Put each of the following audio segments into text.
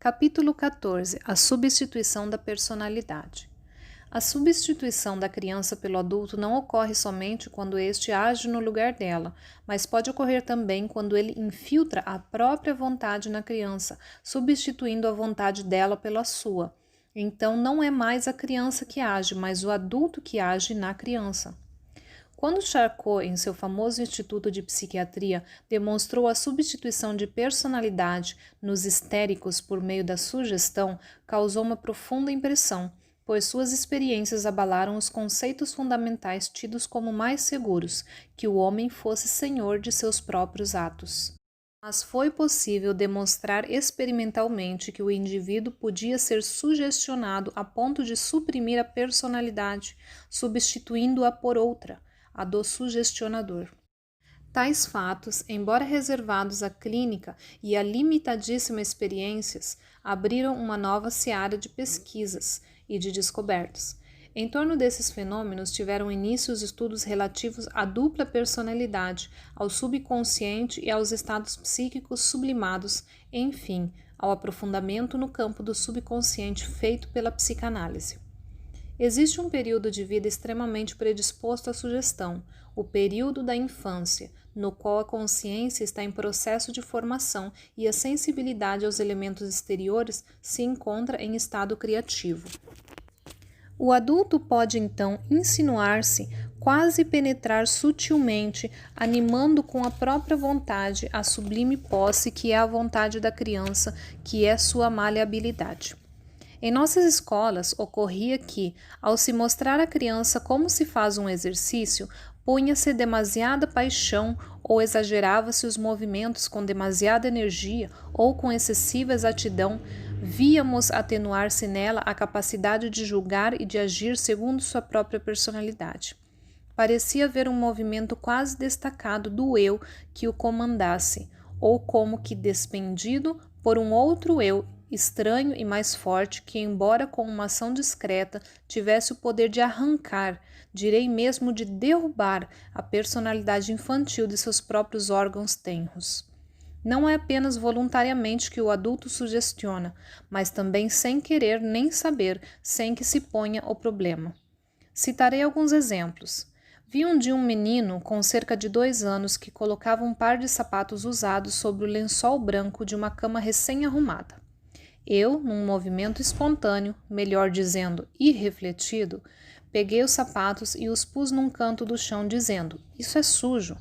Capítulo 14. A substituição da personalidade. A substituição da criança pelo adulto não ocorre somente quando este age no lugar dela, mas pode ocorrer também quando ele infiltra a própria vontade na criança, substituindo a vontade dela pela sua. Então não é mais a criança que age, mas o adulto que age na criança. Quando Charcot, em seu famoso Instituto de Psiquiatria, demonstrou a substituição de personalidade nos histéricos por meio da sugestão, causou uma profunda impressão, pois suas experiências abalaram os conceitos fundamentais tidos como mais seguros, que o homem fosse senhor de seus próprios atos. Mas foi possível demonstrar experimentalmente que o indivíduo podia ser sugestionado a ponto de suprimir a personalidade, substituindo-a por outra, a do sugestionador. Tais fatos, embora reservados à clínica e a limitadíssimas experiências, abriram uma nova seara de pesquisas e de descobertas. Em torno desses fenômenos tiveram início os estudos relativos à dupla personalidade, ao subconsciente e aos estados psíquicos sublimados, enfim, ao aprofundamento no campo do subconsciente feito pela psicanálise. Existe um período de vida extremamente predisposto à sugestão, o período da infância, no qual a consciência está em processo de formação e a sensibilidade aos elementos exteriores se encontra em estado criativo. O adulto pode então insinuar-se, quase penetrar sutilmente, animando com a própria vontade a sublime posse que é a vontade da criança, que é sua maleabilidade. Em nossas escolas, ocorria que, ao se mostrar à criança como se faz um exercício, punha-se demasiada paixão ou exagerava-se os movimentos com demasiada energia ou com excessiva exatidão, víamos atenuar-se nela a capacidade de julgar e de agir segundo sua própria personalidade. Parecia haver um movimento quase destacado do eu que o comandasse, ou como que despendido por um outro eu estranho e mais forte que, embora com uma ação discreta, tivesse o poder de arrancar, direi mesmo de derrubar, a personalidade infantil de seus próprios órgãos tenros. Não é apenas voluntariamente que o adulto sugestiona, mas também sem querer nem saber, sem que se ponha o problema. Citarei alguns exemplos. Vi um dia um menino com cerca de 2 anos que colocava um par de sapatos usados sobre o lençol branco de uma cama recém-arrumada. Eu, num movimento espontâneo, melhor dizendo, irrefletido, peguei os sapatos e os pus num canto do chão, dizendo: "Isso é sujo."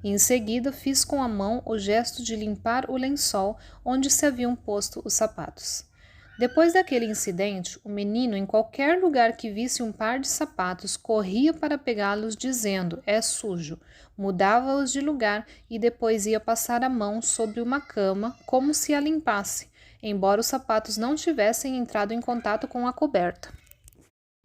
E em seguida fiz com a mão o gesto de limpar o lençol onde se haviam posto os sapatos. Depois daquele incidente, o menino, em qualquer lugar que visse um par de sapatos, corria para pegá-los, dizendo: "É sujo." Mudava-os de lugar e depois ia passar a mão sobre uma cama, como se a limpasse, embora os sapatos não tivessem entrado em contato com a coberta.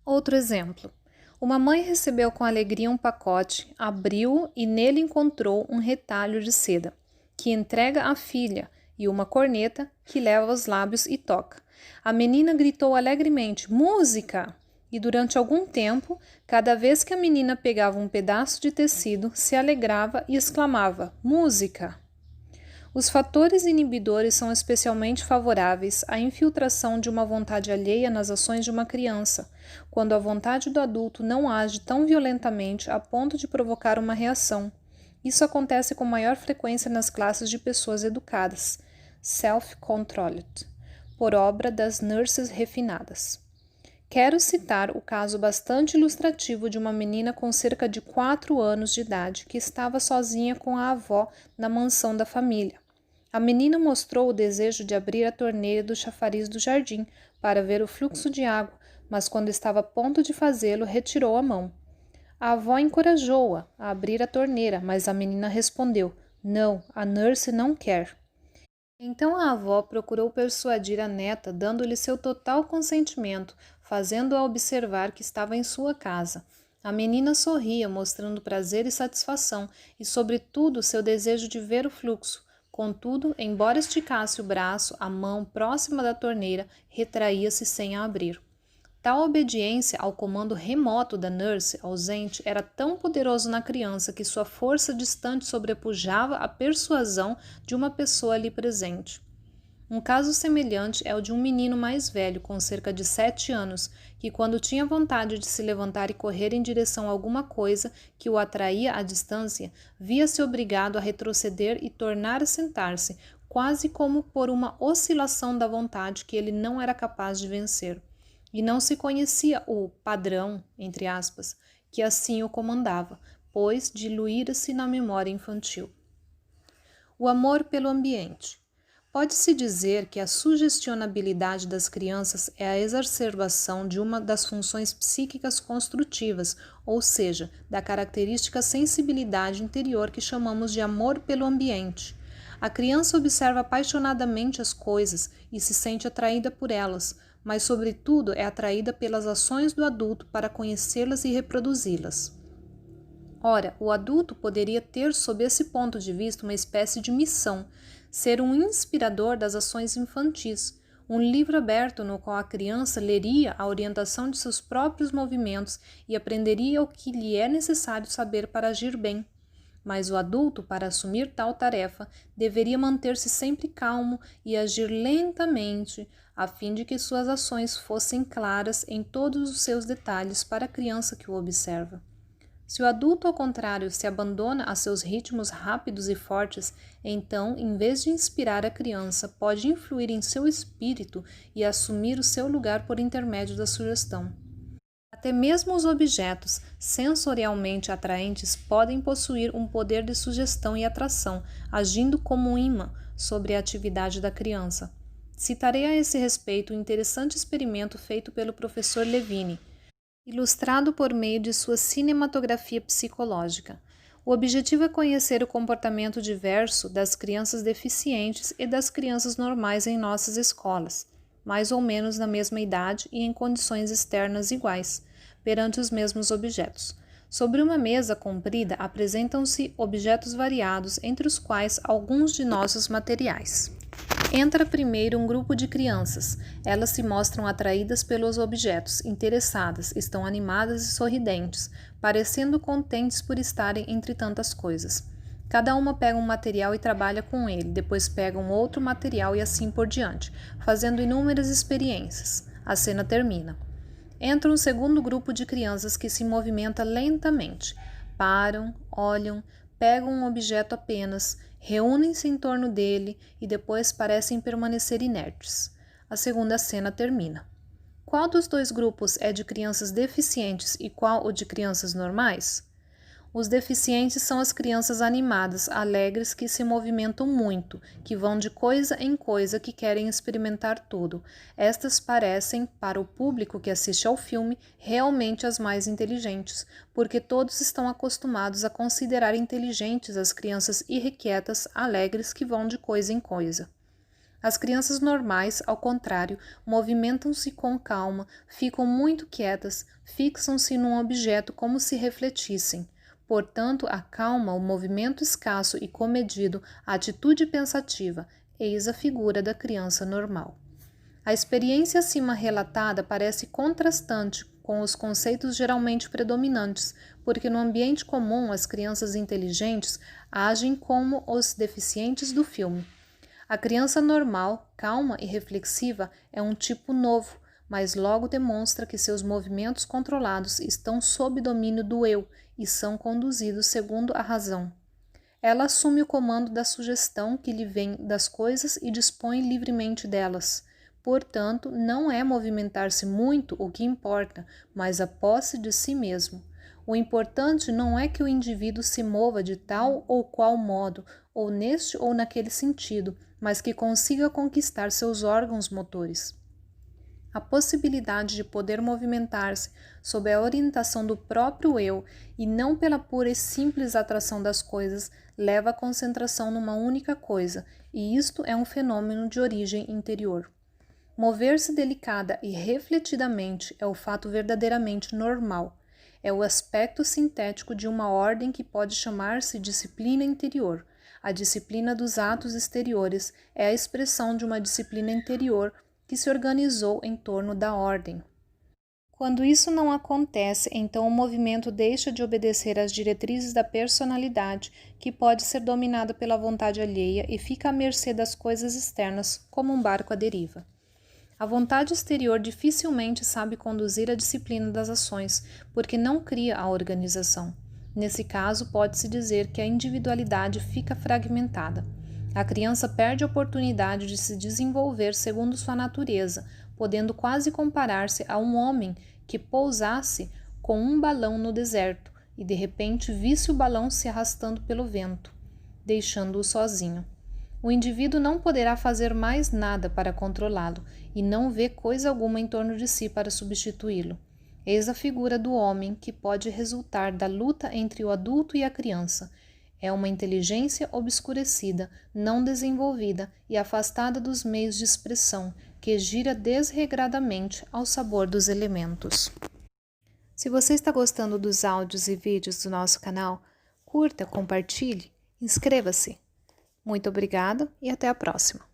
Outro exemplo. Uma mãe recebeu com alegria um pacote, abriu-o e nele encontrou um retalho de seda, que entrega à filha, e uma corneta, que leva aos lábios e toca. A menina gritou alegremente: "Música!" E durante algum tempo, cada vez que a menina pegava um pedaço de tecido, se alegrava e exclamava: "Música!" Os fatores inibidores são especialmente favoráveis à infiltração de uma vontade alheia nas ações de uma criança, quando a vontade do adulto não age tão violentamente a ponto de provocar uma reação. Isso acontece com maior frequência nas classes de pessoas educadas, self-controlled, por obra das nurses refinadas. Quero citar o caso bastante ilustrativo de uma menina com cerca de 4 anos de idade que estava sozinha com a avó na mansão da família. A menina mostrou o desejo de abrir a torneira do chafariz do jardim para ver o fluxo de água, mas quando estava a ponto de fazê-lo, retirou a mão. A avó encorajou-a a abrir a torneira, mas a menina respondeu: "Não, a nurse não quer." Então a avó procurou persuadir a neta, dando-lhe seu total consentimento, fazendo-a observar que estava em sua casa. A menina sorria, mostrando prazer e satisfação, e sobretudo seu desejo de ver o fluxo. Contudo, embora esticasse o braço, a mão próxima da torneira retraía-se sem a abrir. Tal obediência ao comando remoto da nurse ausente era tão poderoso na criança que sua força distante sobrepujava a persuasão de uma pessoa ali presente. Um caso semelhante é o de um menino mais velho, com cerca de 7 anos, que quando tinha vontade de se levantar e correr em direção a alguma coisa que o atraía à distância, via-se obrigado a retroceder e tornar a sentar-se, quase como por uma oscilação da vontade que ele não era capaz de vencer. E não se conhecia o padrão, entre aspas, que assim o comandava, pois diluíra-se na memória infantil. O amor pelo ambiente. Pode-se dizer que a sugestionabilidade das crianças é a exacerbação de uma das funções psíquicas construtivas, ou seja, da característica sensibilidade interior que chamamos de amor pelo ambiente. A criança observa apaixonadamente as coisas e se sente atraída por elas, mas, sobretudo, é atraída pelas ações do adulto para conhecê-las e reproduzi-las. Ora, o adulto poderia ter, sob esse ponto de vista, uma espécie de missão, ser um inspirador das ações infantis, um livro aberto no qual a criança leria a orientação de seus próprios movimentos e aprenderia o que lhe é necessário saber para agir bem. Mas o adulto, para assumir tal tarefa, deveria manter-se sempre calmo e agir lentamente, a fim de que suas ações fossem claras em todos os seus detalhes para a criança que o observa. Se o adulto, ao contrário, se abandona a seus ritmos rápidos e fortes, então, em vez de inspirar a criança, pode influir em seu espírito e assumir o seu lugar por intermédio da sugestão. Até mesmo os objetos sensorialmente atraentes podem possuir um poder de sugestão e atração, agindo como um imã sobre a atividade da criança. Citarei a esse respeito um interessante experimento feito pelo professor Levine, ilustrado por meio de sua cinematografia psicológica. O objetivo é conhecer o comportamento diverso das crianças deficientes e das crianças normais em nossas escolas, mais ou menos na mesma idade e em condições externas iguais, perante os mesmos objetos. Sobre uma mesa comprida apresentam-se objetos variados, entre os quais alguns de nossos materiais. Entra primeiro um grupo de crianças. Elas se mostram atraídas pelos objetos, interessadas, estão animadas e sorridentes, parecendo contentes por estarem entre tantas coisas. Cada uma pega um material e trabalha com ele, depois pega um outro material e assim por diante, fazendo inúmeras experiências. A cena termina. Entra um segundo grupo de crianças que se movimenta lentamente. Param, olham, pegam um objeto apenas, reúnem-se em torno dele e depois parecem permanecer inertes. A segunda cena termina. Qual dos dois grupos é de crianças deficientes e qual o de crianças normais? Os deficientes são as crianças animadas, alegres, que se movimentam muito, que vão de coisa em coisa, que querem experimentar tudo. Estas parecem, para o público que assiste ao filme, realmente as mais inteligentes, porque todos estão acostumados a considerar inteligentes as crianças irrequietas, alegres, que vão de coisa em coisa. As crianças normais, ao contrário, movimentam-se com calma, ficam muito quietas, fixam-se num objeto como se refletissem. Portanto, a calma, o movimento escasso e comedido, a atitude pensativa, eis a figura da criança normal. A experiência acima relatada parece contrastante com os conceitos geralmente predominantes, porque no ambiente comum as crianças inteligentes agem como os deficientes do filme. A criança normal, calma e reflexiva é um tipo novo, mas logo demonstra que seus movimentos controlados estão sob domínio do eu e são conduzidos segundo a razão. Ela assume o comando da sugestão que lhe vem das coisas e dispõe livremente delas. Portanto, não é movimentar-se muito o que importa, mas a posse de si mesmo. O importante não é que o indivíduo se mova de tal ou qual modo, ou neste ou naquele sentido, mas que consiga conquistar seus órgãos motores. A possibilidade de poder movimentar-se sob a orientação do próprio eu e não pela pura e simples atração das coisas leva à concentração numa única coisa, e isto é um fenômeno de origem interior. Mover-se delicada e refletidamente é o fato verdadeiramente normal. É o aspecto sintético de uma ordem que pode chamar-se disciplina interior. A disciplina dos atos exteriores é a expressão de uma disciplina interior que se organizou em torno da ordem. Quando isso não acontece, então o movimento deixa de obedecer às diretrizes da personalidade, que pode ser dominada pela vontade alheia e fica à mercê das coisas externas, como um barco à deriva. A vontade exterior dificilmente sabe conduzir a disciplina das ações, porque não cria a organização. Nesse caso, pode-se dizer que a individualidade fica fragmentada. A criança perde a oportunidade de se desenvolver segundo sua natureza, podendo quase comparar-se a um homem que pousasse com um balão no deserto e de repente visse o balão se arrastando pelo vento, deixando-o sozinho. O indivíduo não poderá fazer mais nada para controlá-lo e não vê coisa alguma em torno de si para substituí-lo. Eis a figura do homem que pode resultar da luta entre o adulto e a criança. É uma inteligência obscurecida, não desenvolvida e afastada dos meios de expressão, que gira desregradamente ao sabor dos elementos. Se você está gostando dos áudios e vídeos do nosso canal, curta, compartilhe, inscreva-se. Muito obrigada e até a próxima!